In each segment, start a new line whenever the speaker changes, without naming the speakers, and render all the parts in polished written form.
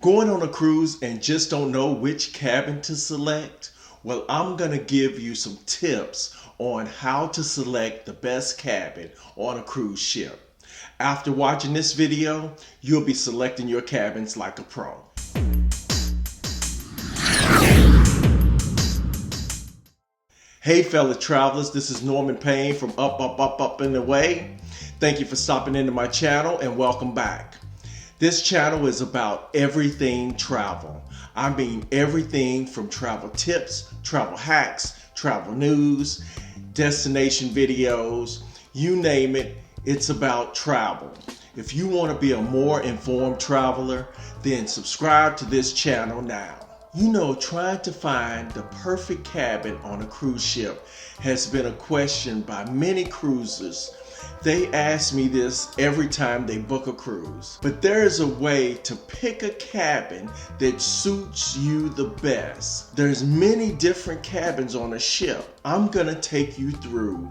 Going on a cruise and just don't know which cabin to select? Well, I'm going to give you some tips on how to select the best cabin on a cruise ship. After watching this video, you'll be selecting your cabins like a pro. Hey fellow travelers, this is Norman Payne from Up and Away. Thank you for stopping into my channel and welcome back. This channel is about everything travel. I mean everything from travel tips, travel hacks, travel news, destination videos, you name it, it's about travel. If you want to be a more informed traveler, then subscribe to this channel now. You know, trying to find the perfect cabin on a cruise ship has been a question by many cruisers. They ask me this every time they book a cruise. But there is a way to pick a cabin that suits you the best. There's many different cabins on a ship. I'm gonna take you through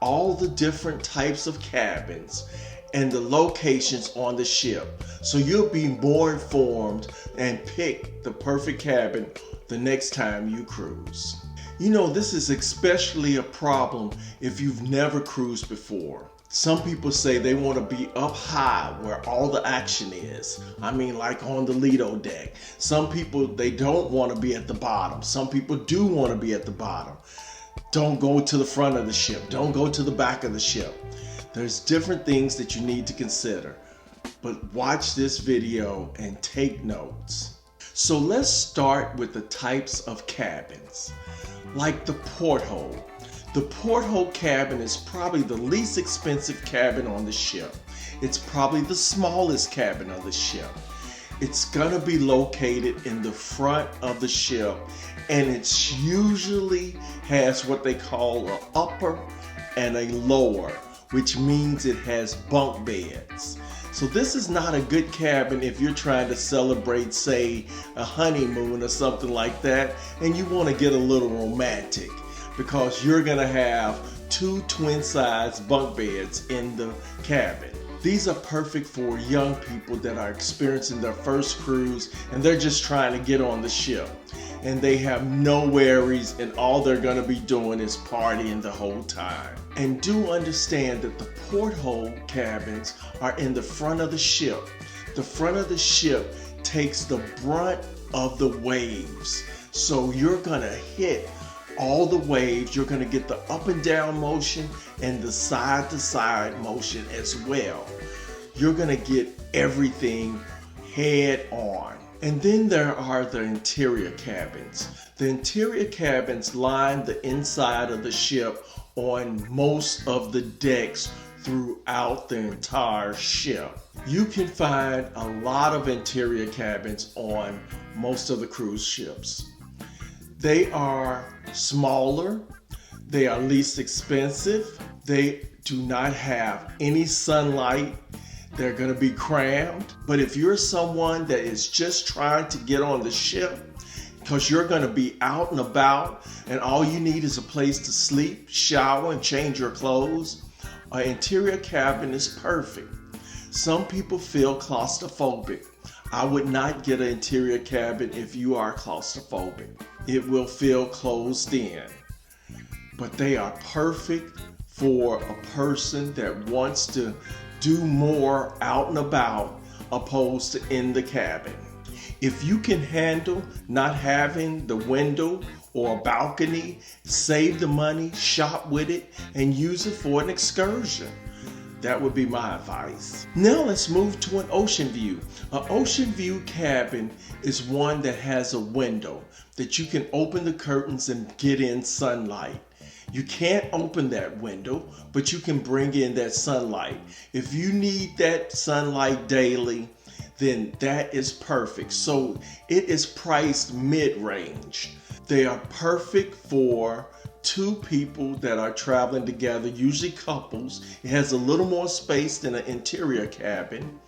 all the different types of cabins and the locations on the ship, so you'll be more informed and pick the perfect cabin the next time you cruise. You know, this is especially a problem if you've never cruised before. Some people say they want to be up high where all the action is. I mean, like on the Lido deck. Some people, they don't want to be at the bottom. Some people do want to be at the bottom. Don't go to the front of the ship. Don't go to the back of the ship. There's different things that you need to consider, but watch this video and take notes. So let's start with the types of cabins, like the porthole. The porthole cabin is probably the least expensive cabin on the ship. It's probably the smallest cabin on the ship. It's gonna be located in the front of the ship, and it's usually has what they call an upper and a lower, which means it has bunk beds. So this is not a good cabin if you're trying to celebrate, say, a honeymoon or something like that, and you want to get a little romantic, because you're gonna have two twin-size bunk beds in the cabin. These are perfect for young people that are experiencing their first cruise and they're just trying to get on the ship. And they have no worries, and all they're gonna be doing is partying the whole time. And do understand that the porthole cabins are in the front of the ship. The front of the ship takes the brunt of the waves. So you're gonna hit all the waves. You're gonna get the up and down motion and the side to side motion as well. You're gonna get everything head on. And then there are the interior cabins. The interior cabins line the inside of the ship on most of the decks throughout the entire ship. You can find a lot of interior cabins on most of the cruise ships. They are smaller, they are least expensive, they do not have any sunlight, they're gonna be crammed. But if you're someone that is just trying to get on the ship, because you're gonna be out and about and all you need is a place to sleep, shower, and change your clothes, an interior cabin is perfect. Some people feel claustrophobic. I would not get an interior cabin if you are claustrophobic. It will feel closed in. But they are perfect for a person that wants to do more out and about opposed to in the cabin. If you can handle not having the window or a balcony, save the money, shop with it, and use it for an excursion. That would be my advice. Now let's move to an ocean view. An ocean view cabin is one that has a window that you can open the curtains and get in sunlight. You can't open that window, but you can bring in that sunlight. If you need that sunlight daily, then that is perfect. So it is priced mid-range. They are perfect for two people that are traveling together, usually couples. It has a little more space than an interior cabin,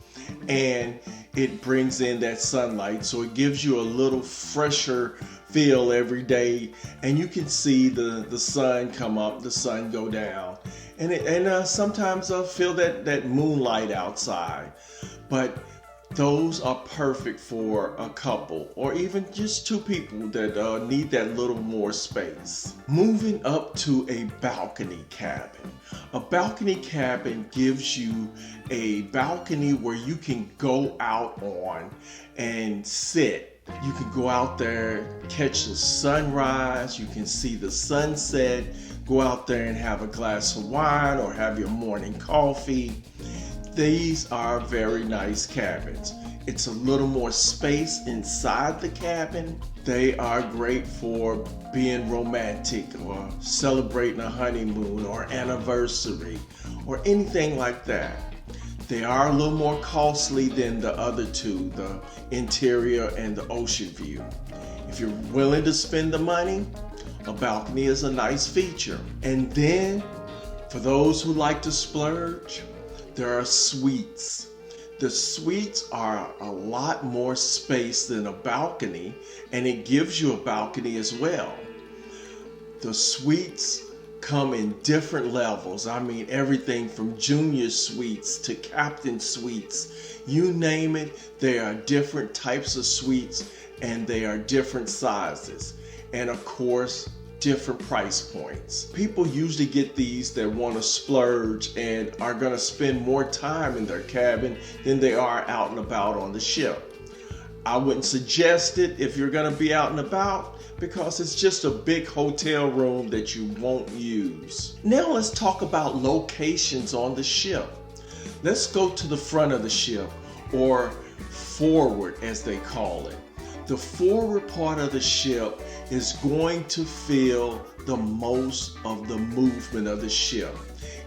and it brings in that sunlight, so it gives you a little fresher feel every day, and you can see the sun come up, the sun go down, and sometimes I feel that moonlight outside. But Those are perfect for a couple or even just two people that need that little more space. Moving up to a balcony cabin. A balcony cabin gives you a balcony where you can go out on and sit. You can go out there, catch the sunrise, you can see the sunset, go out there and have a glass of wine or have your morning coffee. These are very nice cabins. It's a little more space inside the cabin. They are great for being romantic or celebrating a honeymoon or anniversary or anything like that. They are a little more costly than the other two, the interior and the ocean view. If you're willing to spend the money, a balcony is a nice feature. And then, for those who like to splurge, there are suites. The suites are a lot more space than a balcony, and it gives you a balcony as well. The suites come in different levels. I mean, everything from junior suites to captain suites. You name it, there are different types of suites and they are different sizes. And of course, different price points. People usually get these that want to splurge and are going to spend more time in their cabin than they are out and about on the ship. I wouldn't suggest it if you're going to be out and about because it's just a big hotel room that you won't use. Now let's talk about locations on the ship. Let's go to the front of the ship, or forward as they call it. The forward part of the ship is going to feel the most of the movement of the ship.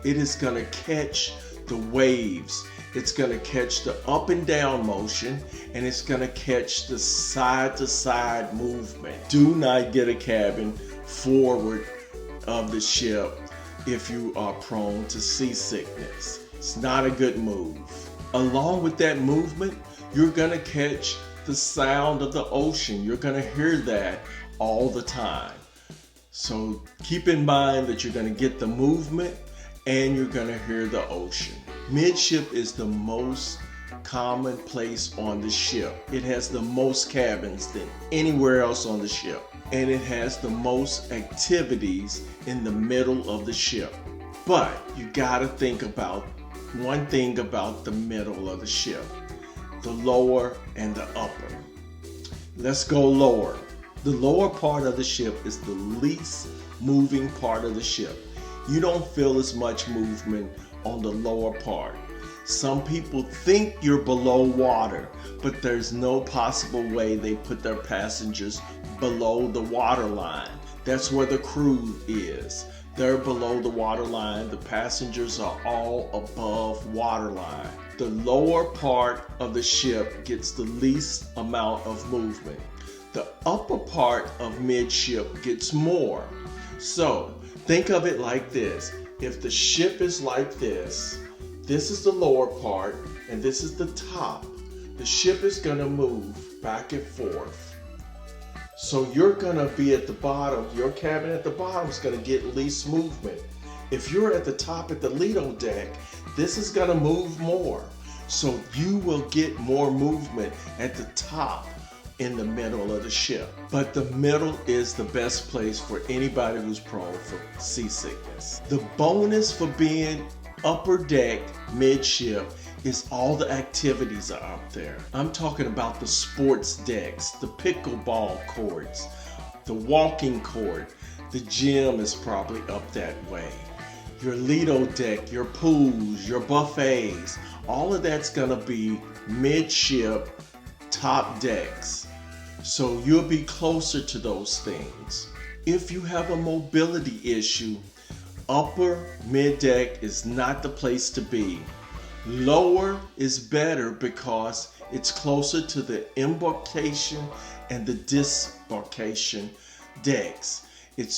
It is going to catch the waves. It's going to catch the up and down motion, and it's going to catch the side to side movement. Do not get a cabin forward of the ship if you are prone to seasickness. It's not a good move. Along with that movement, you're going to catch the sound of the ocean. You're going to hear that all the time. So keep in mind that you're going to get the movement and you're going to hear the ocean. Midship is the most common place on the ship. It has the most cabins than anywhere else on the ship. And it has the most activities in the middle of the ship. But you got to think about one thing about the middle of the ship. The lower and the upper. Let's go lower. The lower part of the ship is the least moving part of the ship. You don't feel as much movement on the lower part. Some people think you're below water, but there's no possible way they put their passengers below the water line. That's where the crew is. They're below the water line. The passengers are all above water line. The lower part of the ship gets the least amount of movement. The upper part of midship gets more. So think of it like this. If the ship is like this is the lower part and this is the top. The ship is going to move back and forth. So you're going to be at the bottom. Your cabin at the bottom is going to get least movement. If you're at the top at the Lido deck, this is going to move more. So you will get more movement at the top in the middle of the ship. But the middle is the best place for anybody who's prone for seasickness. The bonus for being upper deck midship is all the activities are up there. I'm talking about the sports decks, the pickleball courts, the walking court. The gym is probably up that way. Your Lido deck, your pools, your buffets, all of that's gonna be midship top decks. So you'll be closer to those things. If you have a mobility issue, upper mid deck is not the place to be. Lower is better because it's closer to the embarkation and the disembarkation decks.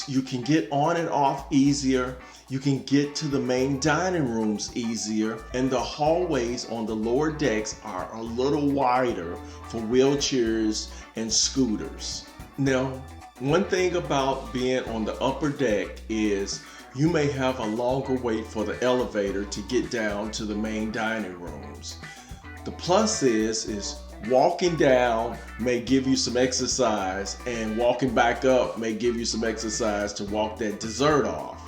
You can get on and off easier. You can get to the main dining rooms easier, and the hallways on the lower decks are a little wider for wheelchairs and scooters. Now, one thing about being on the upper deck is you may have a longer wait for the elevator to get down to the main dining rooms. The plus is walking down may give you some exercise, and walking back up may give you some exercise to walk that dessert off.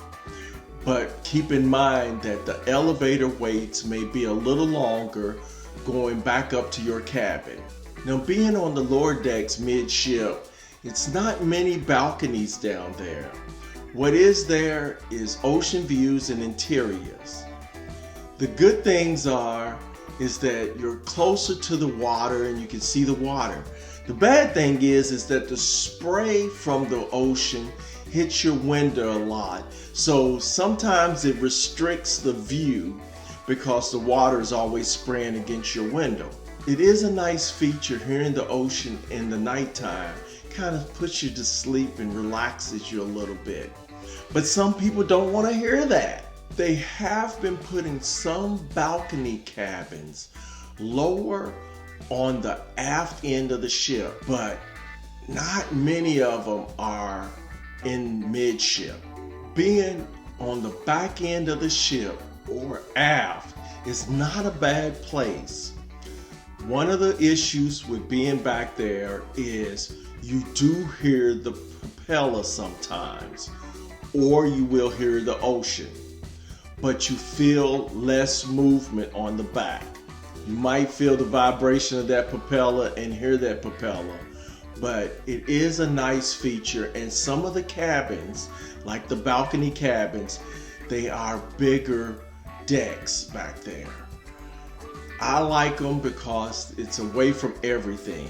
But keep in mind that the elevator waits may be a little longer going back up to your cabin. Now, being on the lower decks midship, it's not many balconies down there. What is there is ocean views and interiors. The good things is that you're closer to the water and you can see the water. The bad thing is that the spray from the ocean hits your window a lot. So sometimes it restricts the view because the water is always spraying against your window. It is a nice feature hearing the ocean in the nighttime. Kind of puts you to sleep and relaxes you a little bit. But some people don't want to hear that. They have been putting some balcony cabins lower on the aft end of the ship, but not many of them are in midship. Being on the back end of the ship or aft is not a bad place. One of the issues with being back there is you do hear the propeller sometimes, or you will hear the ocean, but you feel less movement on the back. You might feel the vibration of that propeller and hear that propeller, but it is a nice feature. And some of the cabins, like the balcony cabins, they are bigger decks back there. I like them because it's away from everything.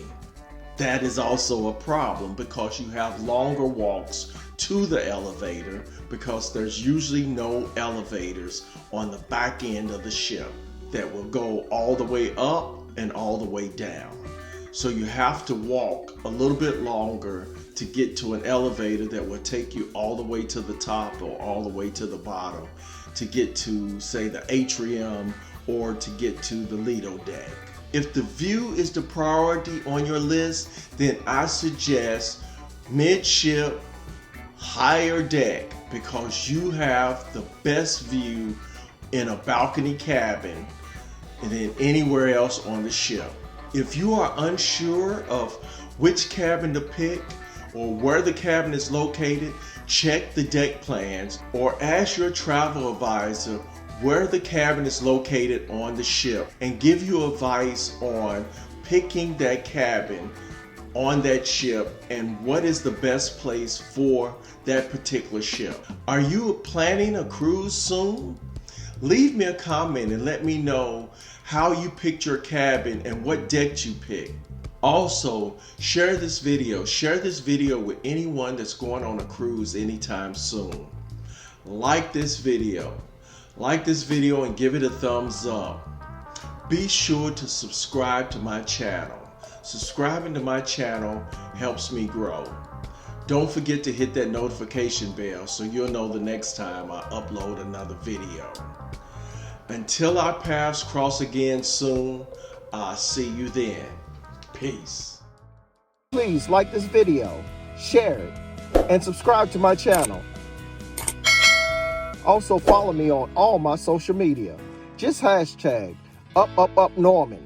That is also a problem because you have longer walks to the elevator because there's usually no elevators on the back end of the ship that will go all the way up and all the way down. So you have to walk a little bit longer to get to an elevator that will take you all the way to the top or all the way to the bottom to get to, say, the atrium or to get to the Lido deck. If the view is the priority on your list, then I suggest midship, higher deck, because you have the best view in a balcony cabin than anywhere else on the ship. If you are unsure of which cabin to pick or where the cabin is located, check the deck plans or ask your travel advisor where the cabin is located on the ship and give you advice on picking that cabin on that ship and what is the best place for that particular ship. Are you planning a cruise soon? Leave me a comment and let me know how you picked your cabin and what deck you picked. Also, share this video with anyone that's going on a cruise anytime soon. Like this video and give it a thumbs up. Be sure to subscribe to my channel. Subscribing to my channel helps me grow. Don't forget to hit that notification bell so you'll know the next time I upload another video. Until our paths cross again soon, I'll see you then. Peace.
Please like this video, share it, and subscribe to my channel. Also follow me on all my social media. Just hashtag #UpUpUpNorman.